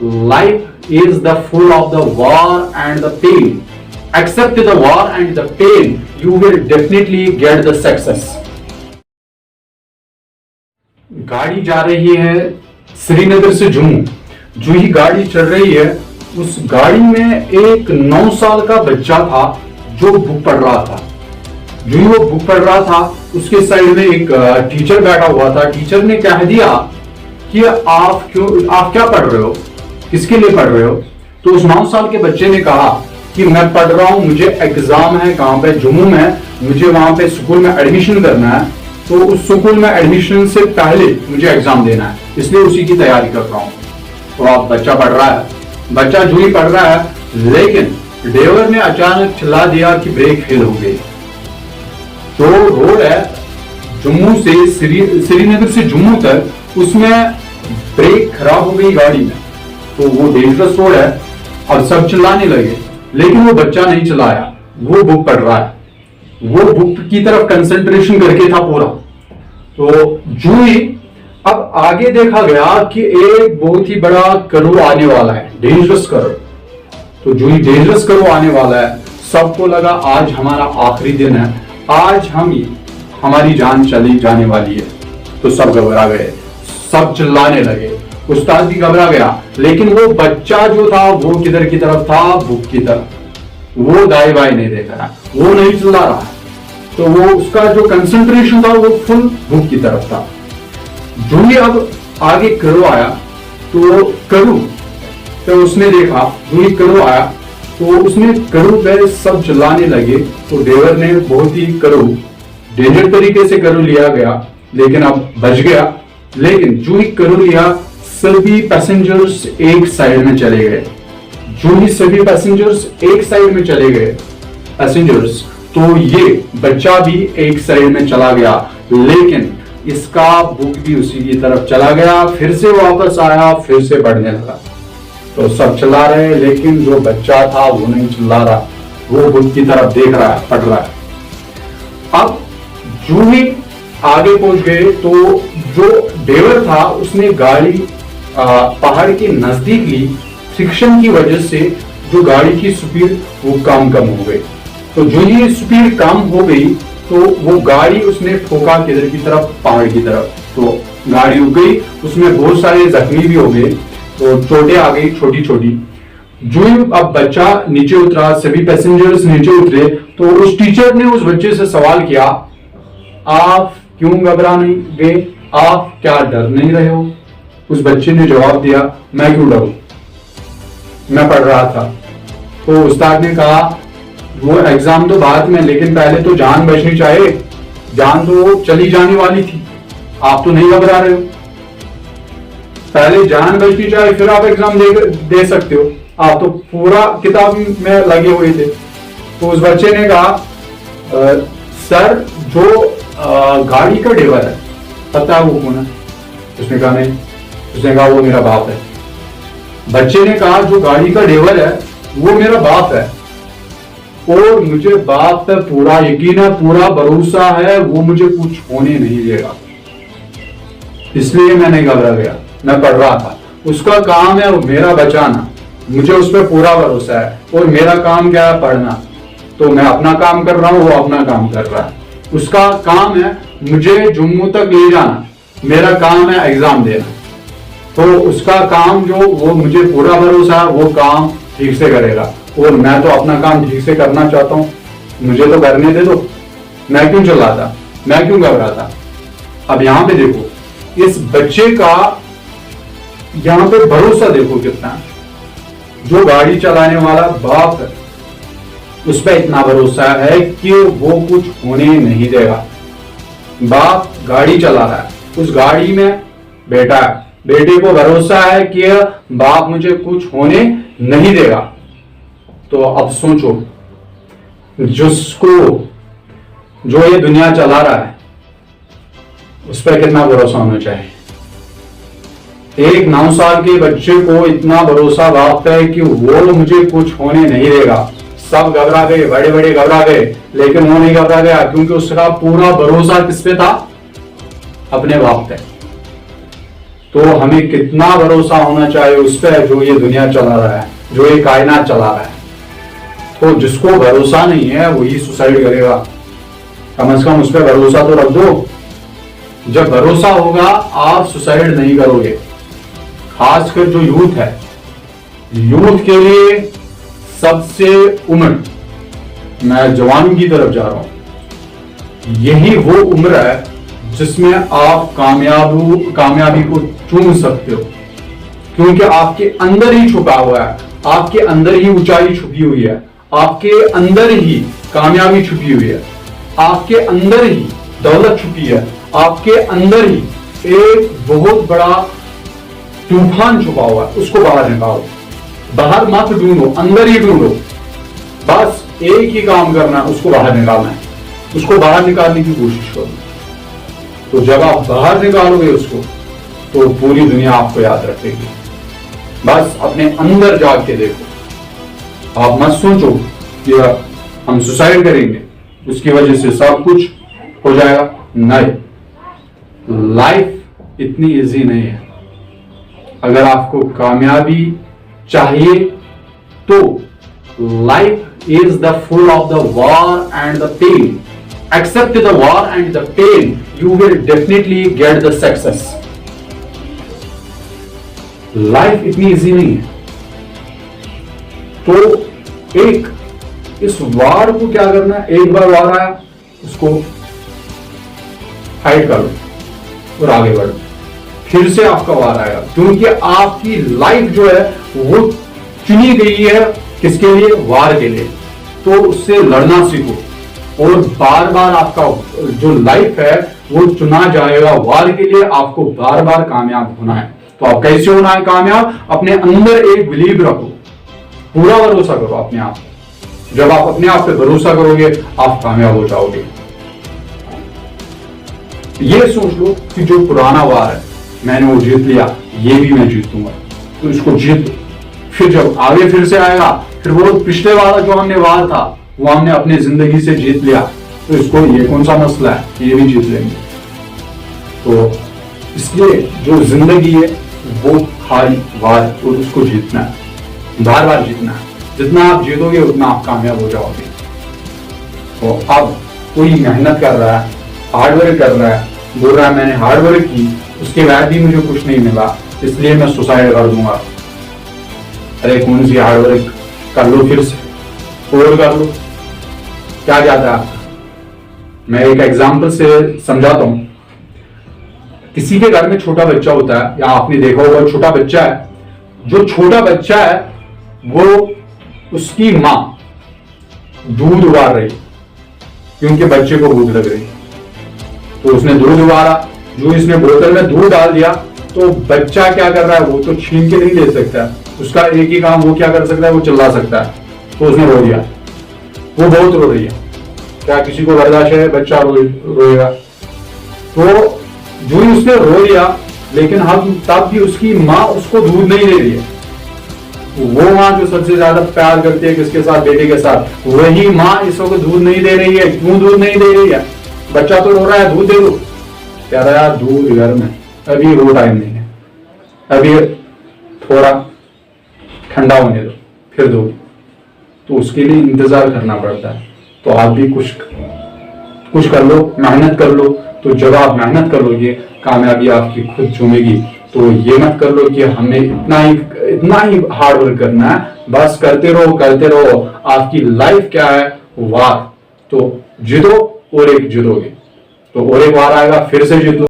life is the full of the war and the pain. Accept the war and the pain, you will definitely get the success. गाड़ी जा रही है श्रीनगर से जम्मू। जो ही गाड़ी चल रही है, उस गाड़ी में एक 9 साल का बच्चा था जो बुक पढ़ रहा था। जो ही वो बुक पढ़ रहा था, उसके साइड में एक टीचर बैठा हुआ था। टीचर ने कह दिया कि आप क्या पढ़ रहे हो, किसके लिए पढ़ रहे हो? तो उस 9 साल के बच्चे ने कहा कि मैं पढ़ रहा हूं, मुझे एग्जाम है, कहां पे, जम्मू में, मुझे वहां पे स्कूल में एडमिशन करना है, तो उस स्कूल में एडमिशन से पहले मुझे एग्जाम देना है, इसलिए उसी की तैयारी कर रहा हूं। तो अब बच्चा पढ़ रहा है, बच्चा जो ही पढ़ रहा है, लेकिन ड्राइवर ने अचानक चिल्ला दिया कि ब्रेक फेल हो गई। जो रोड है जम्मू से श्रीनगर से जम्मू तक, उसमें ब्रेक खराब हो गई गाड़ी में। तो वो डेंजरस रोड है। अब सब चिल्लाने लगे, लेकिन वो बच्चा नहीं चिल्लाया, वो बुक पढ़ रहा है, वो बुक की तरफ कंसंट्रेशन करके था पूरा। तो जो ही अब आगे देखा गया कि एक बहुत ही बड़ा करो आने वाला है, डेंजरस करो। तो जो ही डेंजरस करो आने वाला है, सबको लगा आज हमारा आखिरी दिन है, आज हमारी जान चली जाने वाली है। तो सब घबरा गए, सब चिल्लाने लगे, उस्ताद भी घबरा गया। लेकिन वो बच्चा जो था वो किधर की तरफ था? बुक की तरफ। वो दाएं बाएं नहीं देख रहा, वो नहीं चिल्ला रहा। तो वो उसका जो कंसंट्रेशन था वो फुल बुक की तरफ था। जो ही अब आगे करो आया, तो करू तो उसने देखा, जो ही करो आया तो उसने करू पे सब चिल्लाने लगे। तो ड्राइवर ने बहुत ही करू डेंजर तरीके से करू लिया गया, लेकिन अब बच गया। लेकिन जो ही करू लिया, सभी पैसेंजर्स एक साइड में चले गए। जो ही सभी पैसेंजर्स एक साइड में चले गए पैसेंजर्स, तो ये बच्चा भी एक साइड में चला गया, लेकिन इसका बुक भी उसी की तरफ चला गया। फिर से वापस आया, फिर से पढ़ने लगा। तो सब चिल्ला रहे हैं, लेकिन जो बच्चा था वो नहीं चिल्ला रहा, वो बुक की तरफ देख रहा है, पढ़ रहा है। अब जो ही आगे पहुंच गए, तो जो ड्राइवर था उसने गाड़ी पहाड़ के नजदीक ली। फ्रिक्शन की वजह से जो गाड़ी की स्पीड वो कम हो गई। तो जो ही स्पीड कम हो गई, तो वो गाड़ी उसने ठोका किधर की तरफ? पहाड़ की तरफ। तो गाड़ी रुक गई, उसमें बहुत सारे जख्मी भी हो गए, तो चोटें आ गई छोटी छोटी। जो ही अब बच्चा नीचे उतरा, सभी पैसेंजर्स नीचे उतरे, तो उस टीचर ने उस बच्चे से सवाल किया, आप क्यों घबरा नहीं गए? आप क्या डर नहीं रहे हो? उस बच्चे ने जवाब दिया, मैं क्यों डरूं, मैं पढ़ रहा था। तो उस्ताद ने कहा, वो एग्जाम तो बाद में, लेकिन पहले तो जान बचनी चाहिए, जान तो चली जाने वाली थी, आप तो नहीं घबरा रहे हो। पहले जान बचनी चाहिए, फिर आप एग्जाम दे सकते हो, आप तो पूरा किताब में लगे हुए थे। तो उस बच्चे ने कहा, सर जो गाड़ी का ड्राइवर है, पता है वो कौन है? उसने कहा नहीं। उसने कहा वो मेरा बाप है। बच्चे ने कहा जो गाड़ी का ड्राइवर है वो मेरा बाप है, और मुझे बाप पे पूरा यकीन है, पूरा भरोसा है, वो मुझे कुछ होने नहीं देगा, इसलिए मैं नहीं घबरा गया, मैं पढ़ रहा था। उसका काम है मेरा बचाना, मुझे उस पर पूरा भरोसा है, और मेरा काम क्या है? पढ़ना। तो मैं अपना काम कर रहा हूँ, वो अपना काम कर रहा है। उसका काम है मुझे जम्मू तक ले जाना, मेरा काम है एग्जाम देना। तो उसका काम जो, वो मुझे पूरा भरोसा है, वो काम ठीक से करेगा, और मैं तो अपना काम ठीक से करना चाहता हूँ, मुझे तो करने दे दो। मैं क्यों चिल्लाता, मैं क्यों घबराता? अब यहाँ पे देखो, इस बच्चे का यहाँ पे भरोसा देखो कितना, जो गाड़ी चलाने वाला बाप है उस पर इतना भरोसा है कि वो कुछ होने नहीं देगा। बाप गाड़ी चला रहा है, उस गाड़ी में बेटा है, बेटे को भरोसा है कि बाप मुझे कुछ होने नहीं देगा। तो अब सोचो, जो ये दुनिया चला रहा है उस पर कितना भरोसा होना चाहिए। एक 9 साल के बच्चे को इतना भरोसा बाप है कि वो मुझे कुछ होने नहीं देगा। सब घबरा गए, बड़े बड़े घबरा गए, लेकिन वो नहीं घबरा गया, क्योंकि उसका पूरा भरोसा किस पे था? अपने बाप पे। तो हमें कितना भरोसा होना चाहिए उस पर जो ये दुनिया चला रहा है, जो ये कायनात चला रहा है। तो जिसको भरोसा नहीं है वही सुसाइड करेगा। कम से कम उस पर भरोसा तो रख दो। जब भरोसा होगा आप सुसाइड नहीं करोगे। खासकर जो यूथ है, यूथ के लिए सबसे उम्र, मैं जवानी की तरफ जा रहा हूं, यही वो उम्र है जिसमें आप कामयाबी को चुन सकते हो, क्योंकि आपके अंदर ही छुपा हुआ है, आपके अंदर ही ऊंचाई छुपी हुई है, आपके अंदर ही कामयाबी छुपी हुई है, आपके अंदर ही दौलत छुपी है, आपके अंदर ही एक बहुत बड़ा तूफान छुपा हुआ है। उसको बाहर निकालो। बाहर मत ढूंढो, अंदर ही ढूंढो। बस एक ही काम करना है, उसको बाहर निकालना है, उसको बाहर निकालने की कोशिश करो। तो जब आप बाहर निकालोगे उसको, तो पूरी दुनिया आपको याद रखेगी। बस अपने अंदर जाग के देखो। आप मत सोचो कि हम सुसाइड करेंगे, उसकी वजह से सब कुछ हो जाएगा। नहीं, लाइफ इतनी इजी नहीं है। अगर आपको कामयाबी चाहिए तो life is the full of the war and the pain. Accept the war and the pain, you will definitely get the success. Life इतनी इजी नहीं है। तो एक इस वार को क्या करना है, एक बार वार आया उसको फाइट करो और आगे बढ़ो। फिर से आपका वार आएगा, क्योंकि आपकी लाइफ जो है वो चुनी गई है किसके लिए, वार के लिए। तो उससे लड़ना सीखो और बार बार आपका जो लाइफ है वो चुना जाएगा वार के लिए। आपको बार बार कामयाब होना है। तो आप कैसे होना है कामयाब, अपने अंदर एक बिलीव रखो, पूरा भरोसा करो अपने आप। जब आप अपने आप पे भरोसा करोगे आप कामयाब हो जाओगे। ये सोच लो कि जो पुराना वार है मैंने वो जीत लिया, ये भी मैं जीतूंगा, तो इसको जीत लो। फिर जब आगे फिर से आएगा, फिर वो पिछले वाला जो हमने वार था वो हमने अपनी जिंदगी से जीत लिया, तो इसको ये कौन सा मसला है, ये भी जीत लेंगे। तो इसलिए जो जिंदगी है वो हारी वार, तो उसको जीतना है, बार बार जीतना है। जितना आप जीतोगे उतना आप कामयाब हो जाओगे। तो अब कोई मेहनत कर रहा है, हार्डवर्क कर रहा है, बोल रहा है मैंने हार्डवर्क की, उसके बाद भी मुझे कुछ नहीं मिला इसलिए मैं सुसाइड कर दूंगा। अरे कौन सी हार्डवर्क, कर लो फिर से और कर लो, क्या जाता है आपका। मैं एक एग्जांपल से समझाता हूं। किसी के घर में छोटा बच्चा होता है, या आपने देखा होगा छोटा बच्चा है, जो छोटा बच्चा है वो उसकी मां दूध उबाल रही क्योंकि बच्चे को भूख लग रही, तो उसने दूध उबाला। जो इसने बोतल में दूध डाल दिया तो बच्चा क्या कर रहा है, वो तो छीन के नहीं दे सकता, उसका एक ही काम वो क्या कर सकता है, वो चिल्ला सकता है। तो उसने रो दिया, वो बहुत रो रही है। क्या किसी को बर्दाश्त है बच्चा रोएगा? तो जो ही उसने रो दिया, लेकिन हम तब भी उसकी माँ उसको दूध नहीं दे रही है। वो माँ जो सबसे ज्यादा प्यार करती है किसके साथ, बेटे के साथ, वही माँ इसको दूध नहीं दे रही है। क्यों दूध नहीं दे रही है? बच्चा तो रो रहा है, दूध दे दो। कह रहा है दूध घर में अभी वो टाइम नहीं है, अभी थोड़ा ठंडा होने दो फिर दो। तो उसके लिए इंतजार करना पड़ता है। तो आप भी कुछ कर लो, मेहनत कर लो। तो जब आप मेहनत करोगे कामयाबी आपकी खुद चूमेगी। तो ये मत कर लो कि हमें इतना ही हार्ड वर्क करना है, बस करते रहो। आपकी लाइफ क्या है, वार। तो जीतो और एक जीतोगे, तो और एक वार आएगा फिर से जीत लो।